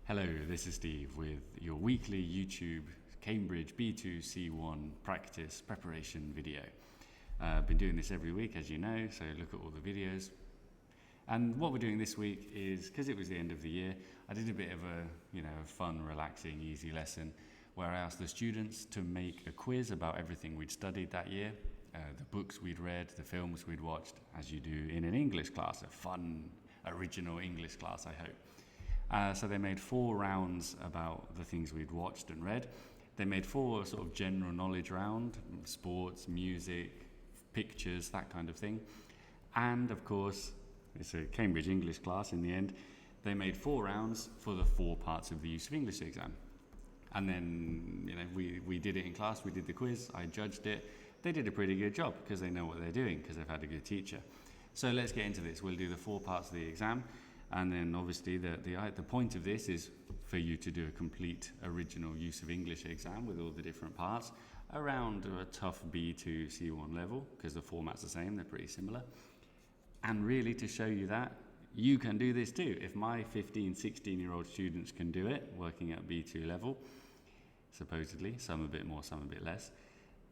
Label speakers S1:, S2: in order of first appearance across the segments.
S1: Hello, this is Steve with your weekly YouTube Cambridge B2 C1 practice preparation video. I've been doing this every week, as you know, so look at all the videos. And what we're doing this week is, because it was the end of the year, I did a bit of a fun, relaxing, easy lesson where I asked the students to make a quiz about everything we'd studied that year, the books we'd read, the films we'd watched, as you do in an English class, a fun, original English class, I hope. So they made 4 rounds about the things we'd watched and read. They made 4 sort of general knowledge round, sports, music, pictures, that kind of thing. And of course, it's a Cambridge English class in the end. They made 4 rounds for the 4 parts of the use of English exam. And then, we did it in class, we did the quiz, I judged it. They did a pretty good job because they know what they're doing because they've had a good teacher. So let's get into this. We'll do the 4 parts of the exam. And then obviously the point of this is for you to do a complete original use of English exam with all the different parts around a tough B2 C1 level, because the format's the same, they're pretty similar. And really to show you that you can do this too. If my 15, 16-year-old students can do it, working at B2 level, supposedly, some a bit more, some a bit less,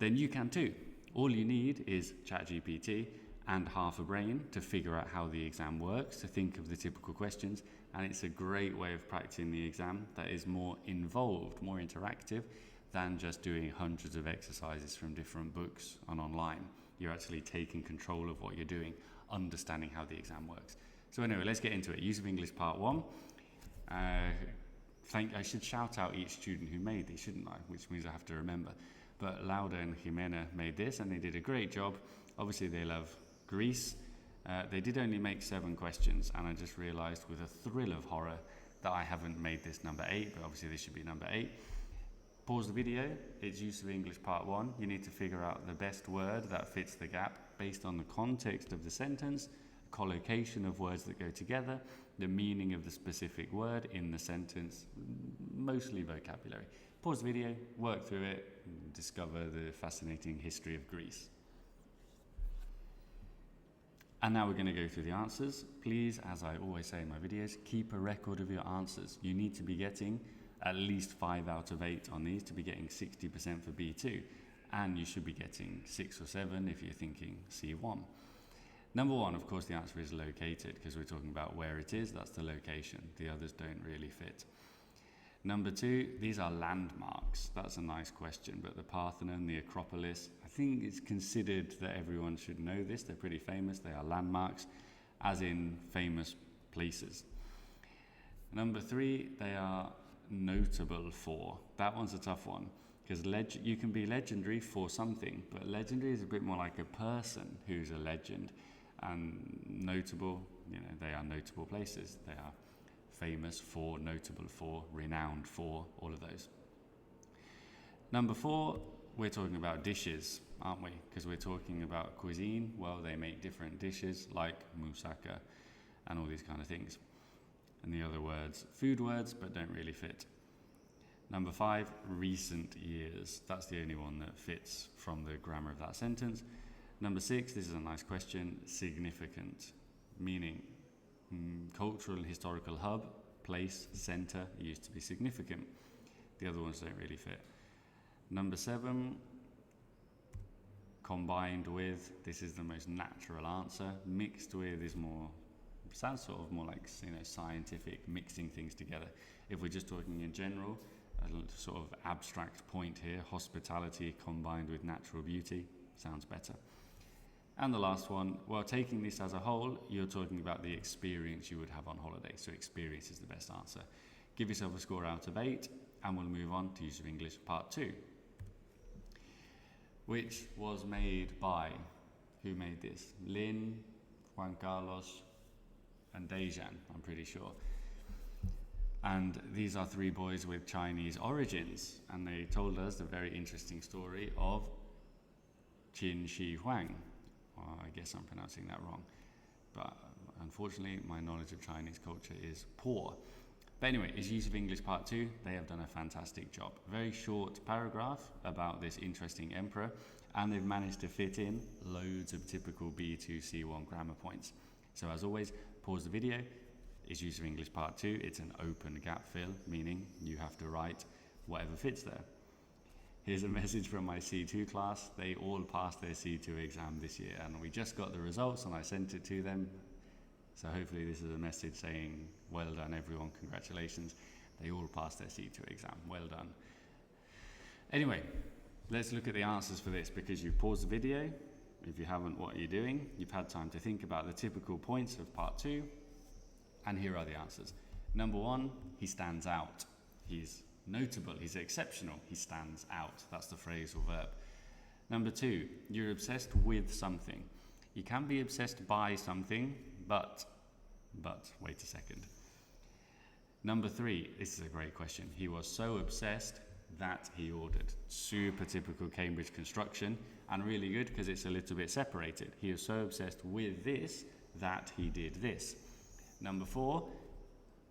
S1: then you can too. All you need is ChatGPT and half a brain to figure out how the exam works, to think of the typical questions, and it's a great way of practicing the exam that is more involved, more interactive than just doing hundreds of exercises from different books and online. You're actually taking control of what you're doing, understanding how the exam works. So anyway, let's get into it. Use of English part 1. I should shout out each student who made this, shouldn't I? Which means I have to remember. But Lauda and Jimena made this and they did a great job. Obviously they love Greece. They did only make 7 questions, and I just realised with a thrill of horror that I haven't made this number 8, but obviously this should be number 8. Pause the video. It's use of English part 1. You need to figure out the best word that fits the gap based on the context of the sentence, collocation of words that go together, the meaning of the specific word in the sentence, mostly vocabulary. Pause the video, work through it, and discover the fascinating history of Greece. And now we're going to go through the answers. Please, as I always say in my videos, keep a record of your answers. You need to be getting at least 5 out of 8 on these to be getting 60% for B2. And you should be getting 6 or 7 if you're thinking C1. Number 1, of course, the answer is located, because we're talking about where it is. That's the location. The others don't really fit. Number 2, these are landmarks. That's a nice question, but the Parthenon, the Acropolis, I think it's considered that everyone should know this. They're pretty famous. They are landmarks, as in famous places. Number 3, they are notable for. That one's a tough one, because you can be legendary for something, but legendary is a bit more like a person who's a legend. And notable, they are notable places. They are famous for, notable for, renowned for, all of those. Number 4, we're talking about dishes, aren't we? Because we're talking about cuisine. Well, they make different dishes like moussaka and all these kind of things. And the other words, food words, but don't really fit. Number 5, recent years. That's the only one that fits from the grammar of that sentence. Number 6, this is a nice question, significant, meaning cultural and historical hub, place, centre, it used to be significant. The other ones don't really fit. Number 7, combined with, this is the most natural answer. Mixed with is sounds sort of more like scientific, mixing things together. If we're just talking in general, a sort of abstract point here, hospitality combined with natural beauty, sounds better. And the last one, well, taking this as a whole, you're talking about the experience you would have on holiday. So experience is the best answer. Give yourself a score out of 8, and we'll move on to use of English part 2, which was made by, who made this? Lynn, Juan Carlos, and Dejan, I'm pretty sure. And these are 3 boys with Chinese origins, and they told us the very interesting story of Qin Shi Huang. I guess I'm pronouncing that wrong, but unfortunately my knowledge of Chinese culture is poor. But anyway, it's use of English part 2. They have done a fantastic job. Very short paragraph about this interesting emperor, and they've managed to fit in loads of typical B2 C1 grammar points. So as always, pause the video, is Use of English Part 2. It's an open gap fill, meaning you have to write whatever fits there. Here's a message from my C2 class. They all passed their C2 exam this year, and we just got the results and I sent it to them. So hopefully this is a message saying, well done everyone, congratulations. They all passed their C2 exam, well done. Anyway, let's look at the answers for this, because you've paused the video. If you haven't, what are you doing? You've had time to think about the typical points of part 2, and here are the answers. Number 1, he stands out. He's notable, he's exceptional, he stands out. That's the phrasal verb. Number 2, you're obsessed with something. You can be obsessed by something, but wait a second. Number 3, this is a great question. He was so obsessed that he ordered. Super typical Cambridge construction, and really good because it's a little bit separated. He was so obsessed with this that he did this. Number 4,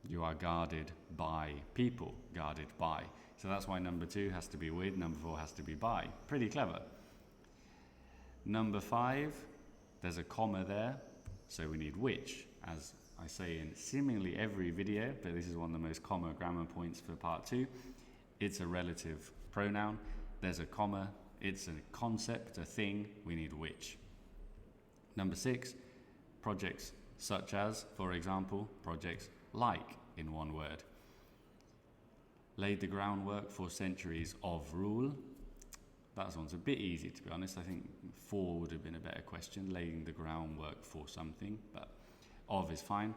S1: you are guarded by people, guarded by. So that's why number 2 has to be with, number 4 has to be by. Pretty clever. Number 5, there's a comma there, so we need which, as I say in seemingly every video, but this is one of the most common grammar points for part 2. It's a relative pronoun, there's a comma, it's a concept, a thing, we need which. Number 6, projects such as, for example, projects like in one word. Laid the groundwork for centuries of rule. That one's a bit easy, to be honest. I think 4 would have been a better question, laying the groundwork for something, but of is fine.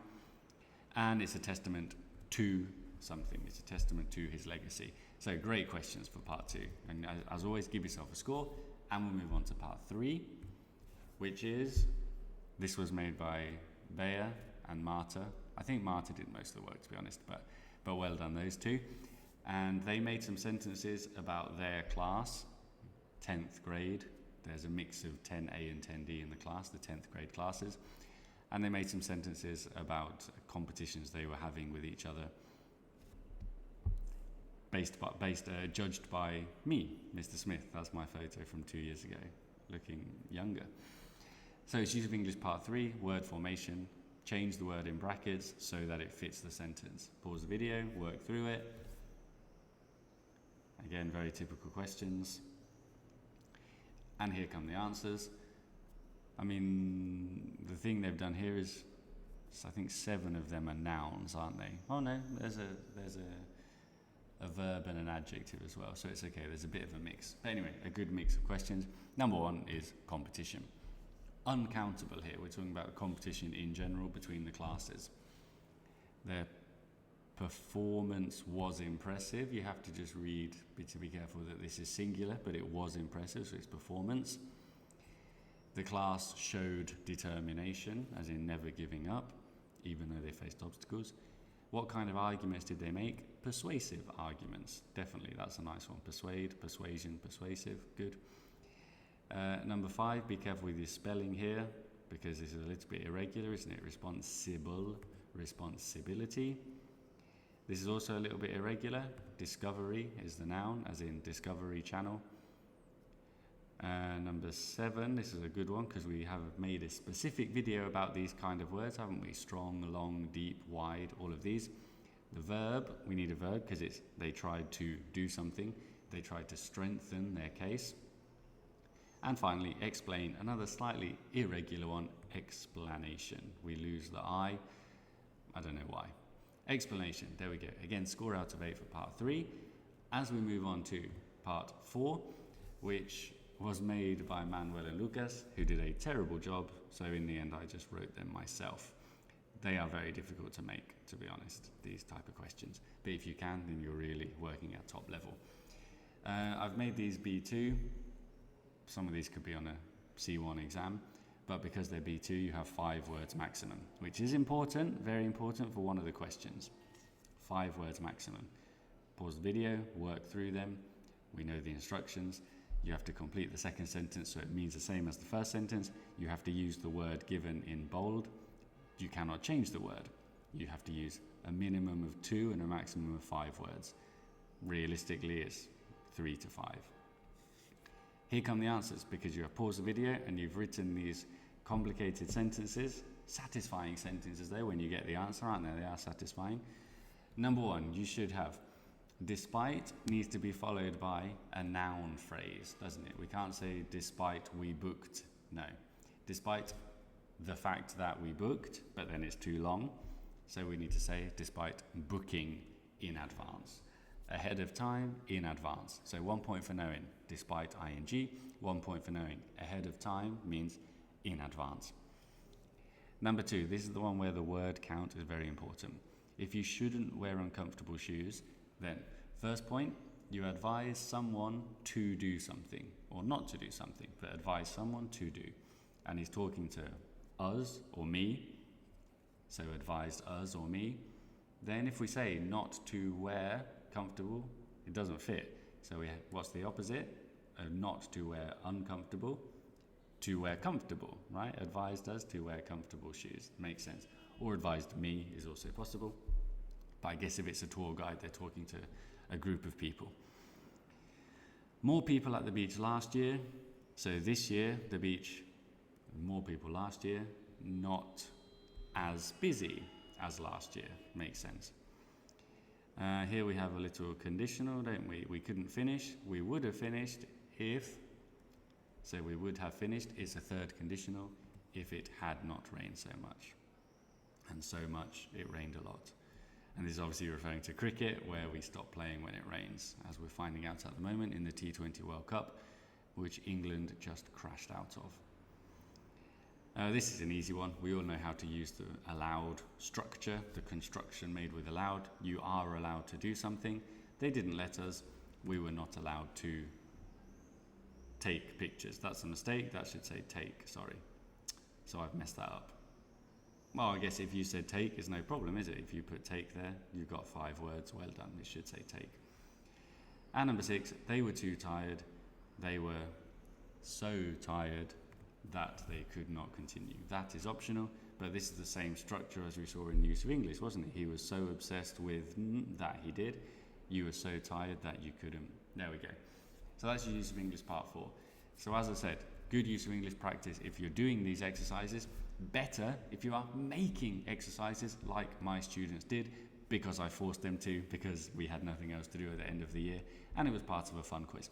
S1: And it's a testament to something. It's a testament to his legacy. So great questions for part 2. And as always, give yourself a score. And we'll move on to part 3, which is, this was made by Bea and Marta. I think Marta did most of the work, to be honest, but well done, those two. And they made some sentences about their class, 10th grade. There's a mix of 10A and 10D in the class, the 10th grade classes. And they made some sentences about competitions they were having with each other, judged by me, Mr. Smith. That's my photo from 2 years ago, looking younger. So it's Use of English Part 3, word formation. Change the word in brackets so that it fits the sentence. Pause the video, work through it. Again, very typical questions. And here come the answers. I mean, the thing they've done here is, I think 7 of them are nouns, aren't they? Oh no, there's a verb and an adjective as well, so it's okay, there's a bit of a mix. But anyway, a good mix of questions. Number 1 is competition. Uncountable here, we're talking about competition in general between the classes. Their performance was impressive. You have to just read to be careful that this is singular, but it was impressive, so it's performance. The class showed determination, as in never giving up, even though they faced obstacles. What kind of arguments did they make? Persuasive arguments. Definitely, that's a nice one. Persuade, persuasion, persuasive, good. Number 5, be careful with your spelling here, because this is a little bit irregular, isn't it? Responsible, responsibility. This is also a little bit irregular. Discovery is the noun, as in Discovery Channel. Number 7, this is a good one, because we have made a specific video about these kind of words, haven't we? Strong, long, deep, wide, all of these. The verb, we need a verb, because they tried to do something. They tried to strengthen their case. And finally, explain, another slightly irregular one, explanation. We lose the I don't know why. Explanation, there we go. Again, score out of 8 for part 3. As we move on to part 4, which was made by Manuel and Lucas, who did a terrible job, so in the end I just wrote them myself. They are very difficult to make, to be honest, these type of questions. But if you can, then you're really working at top level. I've made these B2. Some of these could be on a C1 exam, but because they're B2, you have 5 words maximum, which is important, very important for one of the questions. 5 words maximum. Pause the video, work through them. We know the instructions. You have to complete the second sentence so it means the same as the first sentence. You have to use the word given in bold. You cannot change the word. You have to use a minimum of 2 and a maximum of 5 words. Realistically, it's 3 to 5. Here come the answers, because you have paused the video and you've written these complicated sentences. satisfying sentences there when you get the answer, aren't they? They are satisfying. Number 1, you should have despite needs to be followed by a noun phrase, doesn't it? We can't say despite we booked. No. Despite the fact that we booked, but then it's too long. So we need to say despite booking in advance. Ahead of time, in advance. So 1 point for knowing despite ing, 1 point for knowing ahead of time means in advance. Number 2, this is the one where the word count is very important. If you shouldn't wear uncomfortable shoes, then first point, you advise someone to do something, or not to do something, but advise someone to do. And he's talking to us or me, so advised us or me. Then if we say not to wear comfortable, it doesn't fit. So what's the opposite? Not to wear uncomfortable, to wear comfortable, right? Advised us to wear comfortable shoes. Makes sense. Or advised me is also possible. But I guess if it's a tour guide, they're talking to a group of people. More people at the beach last year. So this year, the beach, more people last year, not as busy as last year. Makes sense. Here we have a little conditional, don't we? We couldn't finish. We would have finished if, so we would have finished is a third conditional if it had not rained so much. And so much, it rained a lot. And this is obviously referring to cricket, where we stop playing when it rains, as we're finding out at the moment in the T20 World Cup, which England just crashed out of. This is an easy one. We all know how to use the allowed structure, the construction made with allowed. You are allowed to do something. They didn't let us. We were not allowed to take pictures. That's a mistake. That should say take, sorry. So I've messed that up. Well, I guess if you said take, it's no problem, is it? If you put take there, you've got 5 words. Well done. It should say take. And number 6, they were too tired. They were so tired that they could not continue. That is optional, but this is the same structure as we saw in use of English, wasn't it? He was so obsessed with that he did. You were so tired that you couldn't. There we go. So that's your use of English part 4. So as I said, good use of English practice if you're doing these exercises. Better if you are making exercises like my students did, because I forced them to, because we had nothing else to do at the end of the year, and it was part of a fun quiz.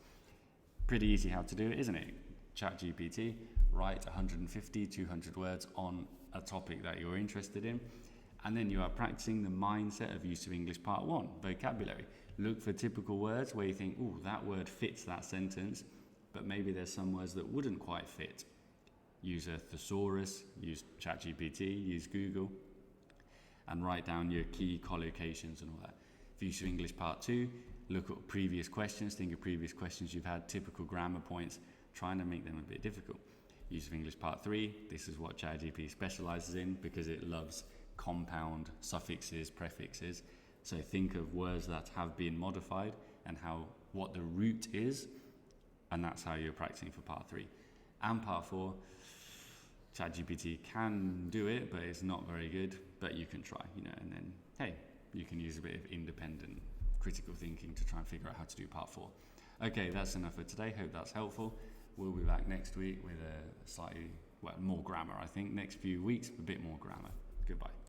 S1: Pretty easy how to do it, isn't it? ChatGPT, write 150, 200 words on a topic that you're interested in, and then you are practicing the mindset of use of English part 1, vocabulary. Look for typical words where you think, oh, that word fits that sentence, but maybe there's some words that wouldn't quite fit. Use a thesaurus, use ChatGPT, use Google, and write down your key collocations and all that. For use of English part 2, look at previous questions, think of previous questions you've had, typical grammar points, trying to make them a bit difficult. Use of English part 3, this is what ChatGPT specializes in because it loves compound suffixes, prefixes. So think of words that have been modified and what the root is, and that's how you're practicing for part 3. And part 4, ChatGPT can do it, but it's not very good, but you can try, and then, hey, you can use a bit of independent critical thinking to try and figure out how to do part 4. Okay, that's enough for today. Hope that's helpful. We'll be back next week with a slightly, more grammar, I think. Next few weeks, a bit more grammar. Goodbye.